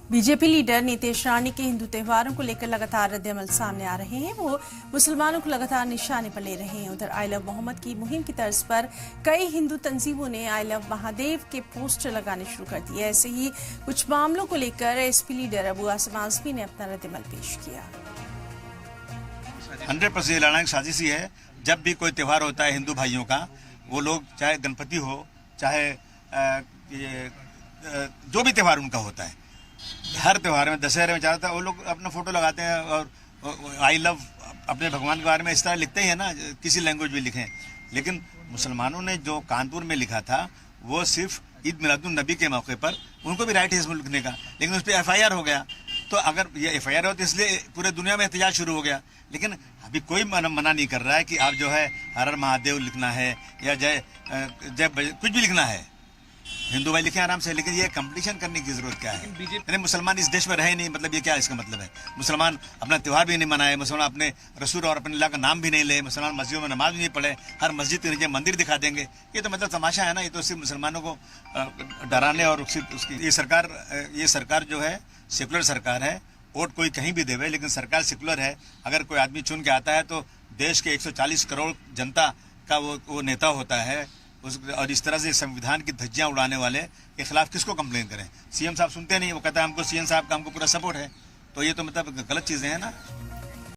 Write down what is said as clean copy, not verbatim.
BJP leader Nitish Rane के हिंदू त्योहारों को लेकर लगातार रद्द-ए-अमल सामने आ रहे हैं। वो मुसलमानों को लगातार निशाने पर ले रहे हैं। उधर आई लव मोहम्मद की मुहिम की तर्ज पर कई हिंदू तंजीमों ने आई लव महादेव के पोस्टर लगाने शुरू कर दिए। ऐसे ही कुछ मामलों को लेकर एसपी लीडर अबू आसिम आजमी ने अपना रद्द-ए-अमल पेश किया। 100% लड़ाई की साजिश ही है। जब भी कोई त्यौहार होता है हिंदू भाइयों का, वो लोग चाहे गणपति हो, चाहे जो भी त्यौहार उनका होता है, हर त्यौहार में, दशहरे में चाहता है वो लोग अपना फोटो लगाते हैं और आई लव अपने भगवान के बारे में इस तरह लिखते ही है ना, किसी लैंग्वेज में लिखें। लेकिन मुसलमानों ने जो कानपुर में लिखा था वो सिर्फ ईद मिलादुन नबी के मौके पर, उनको भी राइट है इसमें लिखने का, लेकिन उस पर FIR हो गया। तो अगर ये FIR हो तो इसलिए पूरे दुनिया में एहतजाज शुरू हो गया। लेकिन अभी कोई मना नहीं कर रहा है कि आप जो है हर हर महादेव लिखना है या जय कुछ भी लिखना है, हिंदू भाई लिखे आराम से। लेकिन ये कंपटीशन करने की जरूरत क्या है? यानी मुसलमान इस देश में रहे नहीं, मतलब ये क्या इसका मतलब है? मुसलमान अपना त्यौहार भी नहीं मनाए, मुसलमान अपने रसूल और अपने अल्लाह का नाम भी नहीं ले, मुसलमान मस्जिदों में नमाज भी नहीं पढ़े, हर मस्जिद के नीचे मंदिर दिखा देंगे। ये तो मतलब तमाशा है ना। ये तो सिर्फ मुसलमानों को डराने और उसकी ये सरकार जो है सेकुलर सरकार है। वोट कोई कहीं भी देवे, लेकिन सरकार सेकुलर है। अगर कोई आदमी चुन के आता है तो देश के 140 करोड़ जनता का वो नेता होता है। और इस तरह से संविधान की धज्जियां उड़ाने वाले के खिलाफ किसको कंप्लेन करें? CM साहब सुनते नहीं, वो कहता है हमको CM साहब का हमको पूरा सपोर्ट है। तो ये तो मतलब गलत चीजें हैं ना।